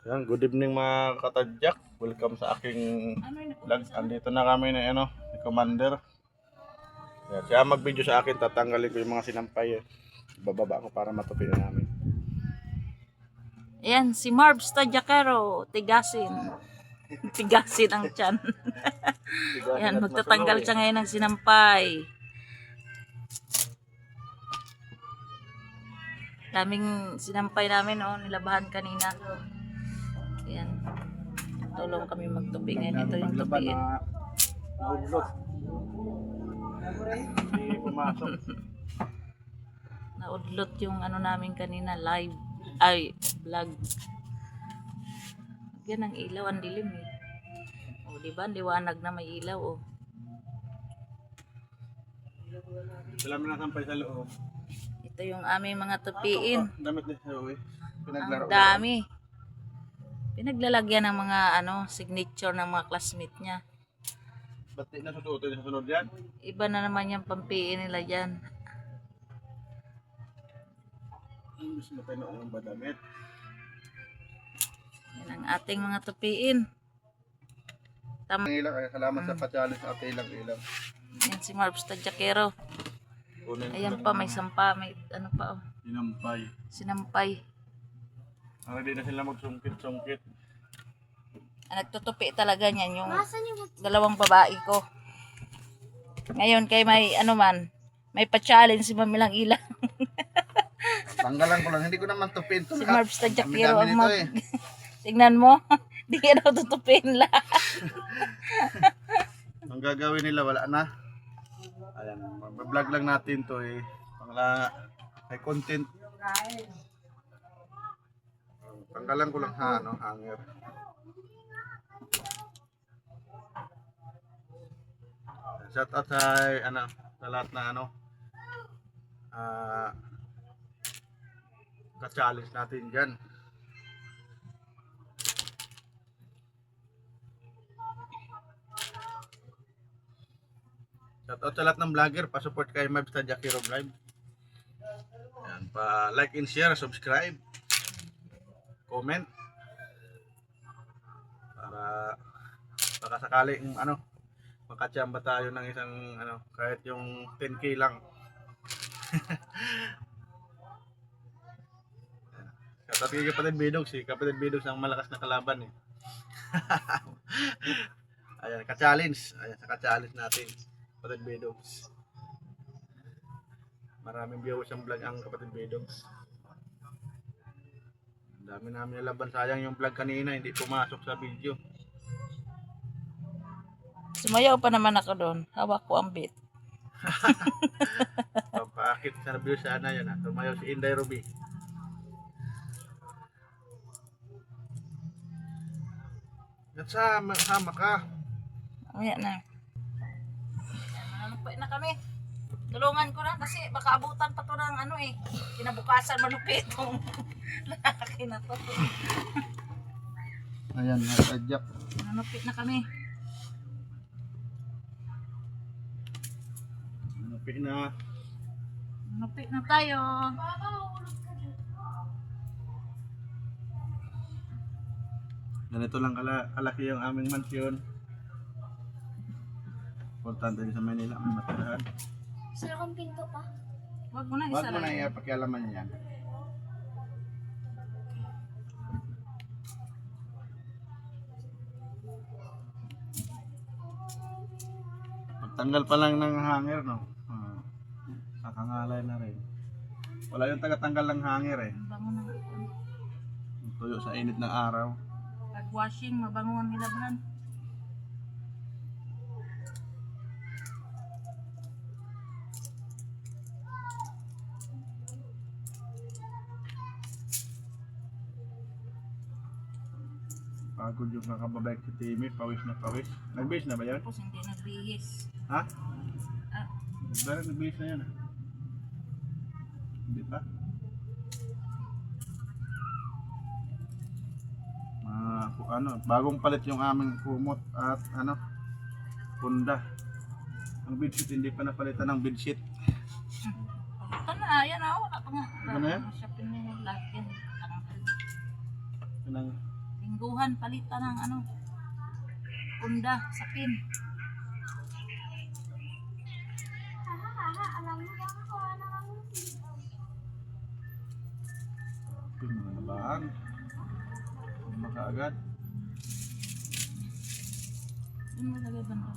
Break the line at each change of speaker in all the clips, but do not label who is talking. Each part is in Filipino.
Ayan, good evening mga katadyak. Welcome sa aking vlog. Andito na kami na ni Commander. Ayan, siya mag-video sa akin, tatanggalin ko yung mga sinampay. Bababa ko para matupi na namin.
Ayan, si Marbs Tadjakero, tigasin. Tigasin ang tiyan. Ayan, magtatanggal siya ngayon ng sinampay. Daming sinampay namin, nilabahan kanina. Ayan, tulong kami magtupi ngayon. Ito yung tupiin.
Naudlot. Hindi pumasok.
Naudlot yung namin kanina, live. Vlog. Yan ang ilaw, ang dilim eh. O, diba? Ang liwanag na may ilaw, oh.
Sila mo nasampay sa loob.
Ito yung aming mga tupiin.
Damit na siya, uwi.
Ang dami. Pinaglalagyan ng mga signature ng mga classmate niya.
Ba't di nasusuotin sa sunod yan?
Iba na naman yung pampiin nila dyan.
Mas matino ang badamit.
Yan ang ating mga tupiin.
Ang ilang, kaya salamat sa pa-challenge sa ate ilang.
Yan si Marbs Tadjakero. Ayan pa, may sampa, may pa, oh.
Sinampay.
Sinampay.
Ang hindi na sila magsungkit-sungkit.
Ang nagtutupi talaga niyan yung dalawang babae ko. Ngayon kay may may pa-challenge si Mamilang Ilang.
Tanggalan ko lang, hindi ko naman tupin.
Si Marbs Tadjakero ang tignan mo, di ka daw tutupin lang.
Ang gagawin nila, wala na. Ayan, mag-vlog lang natin to eh. Pangla, may content. Tanggalan ko lang hanger. Shout out sa lahat na ka-challenge natin dyan. Shout out sa lahat ng vlogger, pa-support kay Marbs Tadjakero Vlog. Ayan, pa-like and share, subscribe, comment. Para baka sakaling makachamba tayo ng isang kahit yung 10k lang. Shout out kay Kapatid Bidogs, si Kapatid Bidogs ang malakas na kalaban eh. Ayan, ka-challenge. Ayan, sa ka-challenge natin. Kapatid Bidogs. Maraming viewers ang vlog ang Kapatid Bidogs. Ang dami namin nalaban. Sayang yung vlog kanina, hindi pumasok sa video.
Sumayaw pa naman ako doon. Hawak ko ang bit.
Papaakit sa review sana yan. Tumayaw si Inday Ruby. At sama ka.
Ayan na. Manupit na kami. Tulungan ko na kasi baka abutan pa to ng kinabukasan manupit itong lalaki na to.
Ayan, natadyak.
Manupit na kami.
Manupit na.
Manupit na tayo.
Ganito lang kalaki yung aming mansyon. Importante din sa Manila, may matirahan.
Sira kang pinto pa.
Huwag mo na
Huwag
isa
mo na
lang.
ipakialaman yan. Pagtanggal pa lang ng hanger, no? Kakangalay na rin. Wala yung tagatanggal ng hanger eh.
Mabango na.
Tuyo sa init ng araw.
Pag washing, mabango ang nilabahan.
Pagod yung kakababay si Timmy, pawis na pawis. Nagbihis na ba yan?
Tapos hindi nagbihis.
Ha?
Ah,
Parang nagbihis na yan ah. Hindi pa? Bagong palit yung aming kumot at punda. Ang bedsheet, hindi pa napalitan ng bedsheet.
ito na, yan wala pa nga.
Ano yan?
Shopin na yung lahat yan.
Yan ang
Lingguhan, palitan ng ano, punda, sapin.
Alam mo ba ako? Alam mo.
Pinalabahan. Makaagad.
Yun mo lagay banda.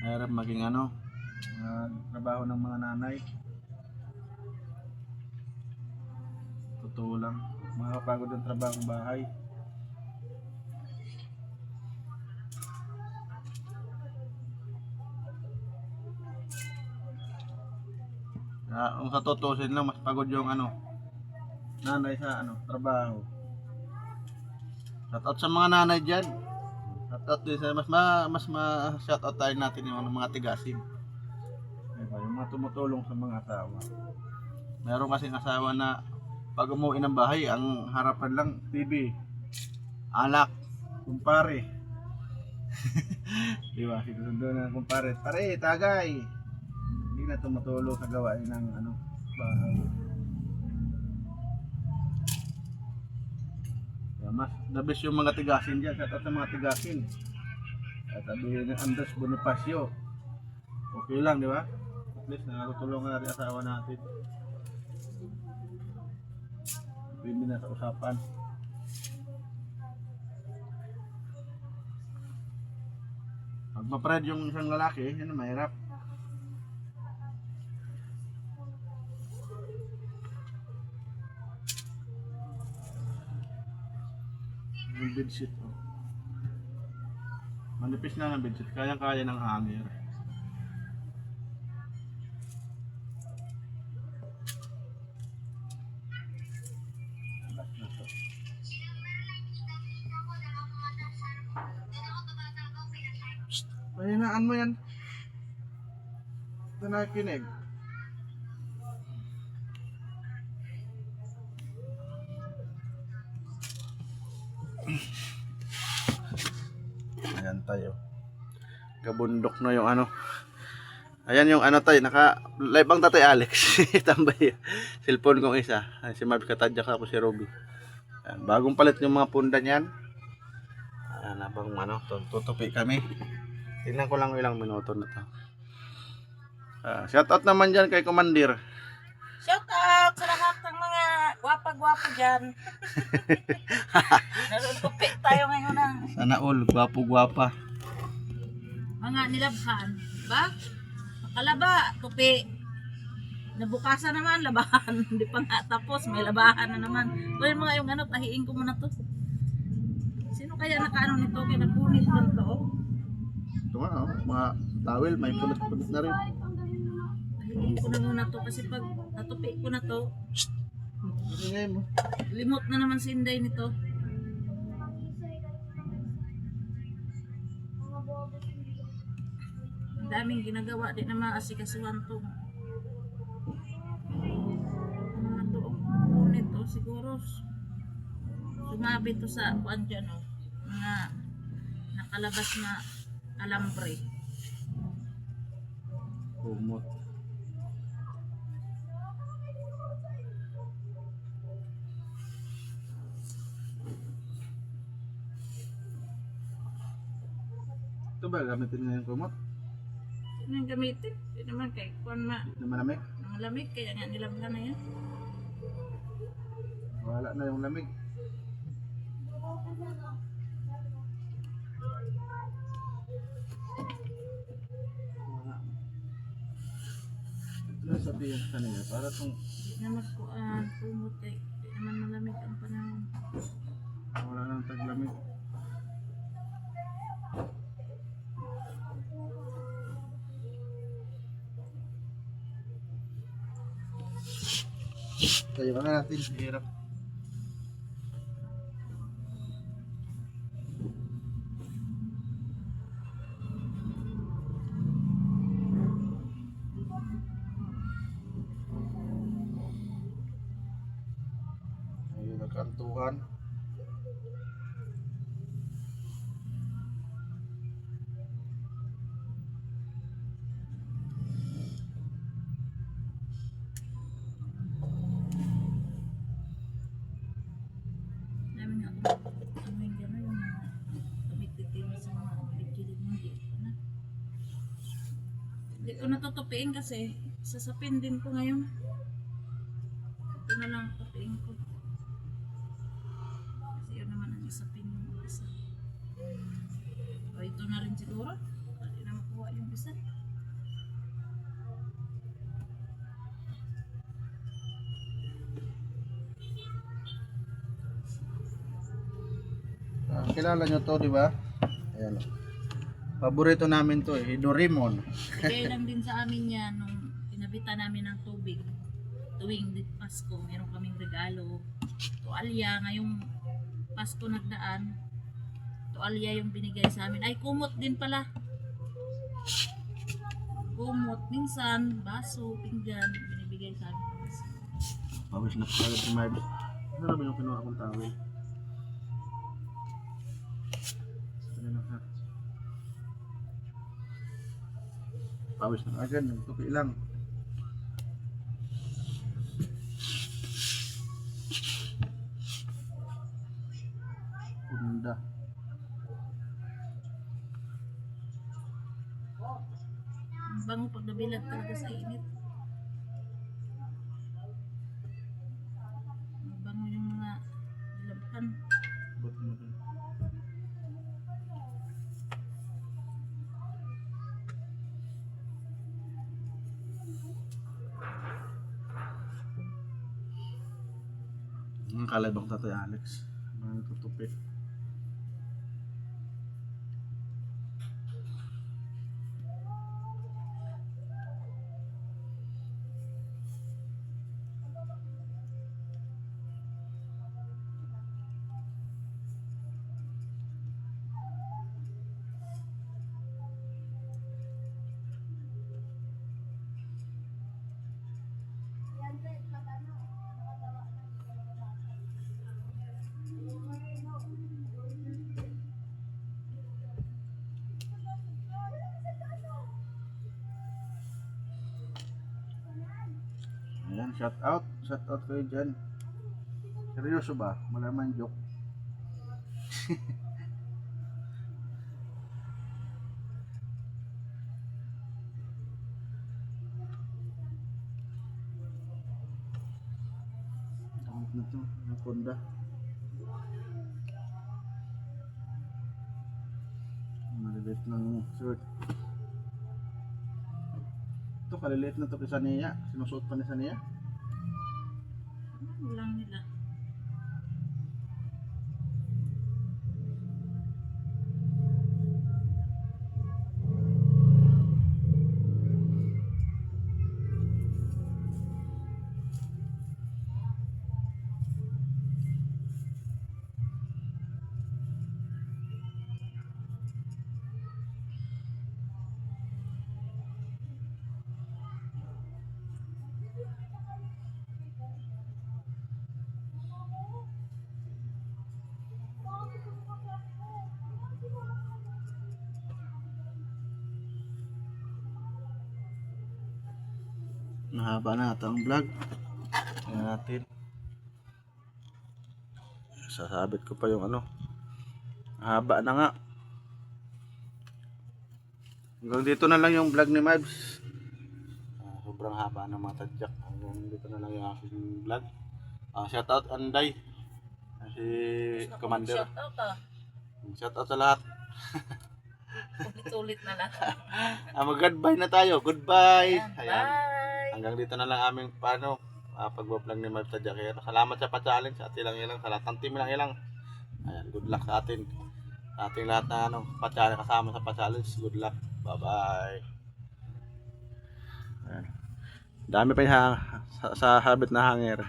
Mahirap maging ano, trabaho ng mga nanay. Totoo lang. Makakapagod ang trabaho ng bahay. Kung sa tutusin lang, mas pagod yung ano, nanay sa ano, trabaho. Shoutout sa mga nanay dyan. Shoutout din sa shoutout tayo natin yung mga tigasin. Diba? Yung mga tumutulong sa mga asawa. Meron kasing asawa na pag umuwi ng bahay, ang harapan lang TV, alak, kumpare. Diba? Sinusundo na kumpare. Pare, tagay! Hindi na tumutulong sa gawain ng ano, bahay. Mas the best yung mga tigasin dyan. Shoutout sa mga tigasin. At sabihin ng Andres Bonifacio, okay lang, di ba? At least nakatulungan natin asawa natin. Pwede na sa usapan. Pag ma-pride yung isang lalaki, yun ang mahirap. Yung bedsheet, oh. Manipis na ng bedsheet, kaya-kaya ng hanger. Alas na to. Psst, pahinaan mo yan. Ito nakikinig. Ayan tayo. Kabundok na yung ano. Ayan yung ano tayo. Naka live ang Tatay Alex. Tambay. Cellphone kong isa. Si Marv Katadyak ako si Robby. Ayan, bagong palit yung mga punda niyan. Ayan, habang ano, tutupi kami. Tingnan ko lang ilang minuto na to. Shoutout naman dyan kay Commander.
Shout out sa lahat ng mga gwapa-gwapo dyan. Narutupi tayo ngayon ng
Sana all, gwapo-gwapa.
mga nilabhan. Ba? Makalaba, tupi. Nabukasan naman, labahan. Hindi pa nga tapos, may labahan na naman. Well, mga yung ano, tahiin ko muna to. Sino kaya nakaano nito? Kinapunit ba ito?
Ito nga, oh, mga towel, may pulit-pulit na rin.
Tahiin ko na muna to kasi pag natupi ko na to,
Ingay mo.
limot na naman si Inday nito. Ang daming ginagawa, di na maasikasuhan to. Ano na to? Punit to siguro. Sumabi to sa kuan dyan, oh. Mga nakalabas na alambre.
Kumot. Ito ba, gamitin na yung kumot?
Ano yung gamitin? Hindi naman kay kuan
Hindi naman lamig.
ang lamig, kaya nga nilabhan na yan.
Wala na yung lamig. Ito na sabihin sa kanila, para itong
Hindi naman kuan, pumot eh. Hindi naman malamig ang panahon.
wala nang taglamig. Tayo na natin. Hirap. Ayun, nagkantuhan.
Namin nga, ano yung gano'n yung mga tumitigil sa mga kilig ng di ko na. Hindi ko natutupiin kasi sasapin din ko ngayon. Ito na lang tupiin ko. Kasi yun naman ang isapin yung isa. O ito na rin siguro. Hindi na makuha yung isa.
Kilala nyo to, di ba? Ayan. Paborito namin to eh, Doraemon.
Bigay lang din sa amin yan nung pinabitan namin ng tubig. Tuwing Pasko, meron kaming regalo. Tuwalya, ngayong Pasko nagdaan. Tuwalya yung binigay sa amin. Ay, kumot din pala. Kumot, minsan, baso, pinggan, binibigay sa amin.
Pawis na kagad si Marv. Ano naman yung kinuha kong tawel? Ano na ha? Pawis na agad, nagtupi lang. Punda.
Ang bango pag nabilad talaga sa init. Ang bango yung mga bilabkan.
Ba't mo dun? Ang kalabang tatay Alex. Mga tutupi. Ayan, shout out. Shout out kayo dyan. Seryoso ba? Malaman joke. Tawag na to. Anaconda. Maliliit ng shirt. Ito, kaliliit na to kay Sania. Sinusuot pa ni Sania.
Ano lang nila?
Mahaba na ata ang vlog. Tingnan natin. Sasabit ko pa yung ano. Mahaba na nga. Hanggang dito na lang yung vlog ni Mavs. Sobrang haba ng mga tadyak. Hanggang dito na lang yung aking vlog. Shoutout Anday. Si Commander.
Shoutout ah.
Shoutout sa lahat.
Ulit-ulit na lang.
Mag-goodbye na tayo. Goodbye.
Ayan,
Ayan.
bye!
Hanggang dito na lang aming pag-vlog ni Mavs Tadyak. Kaya salamat sa pa-challenge sa ating ilang sa lahat ng team ilang. Ayan, good luck sa atin. Sa ating lahat na pa-challenge kasama sa pa-challenge. Good luck. Bye-bye. Ayan. Dami pa yung sa habit na hanger.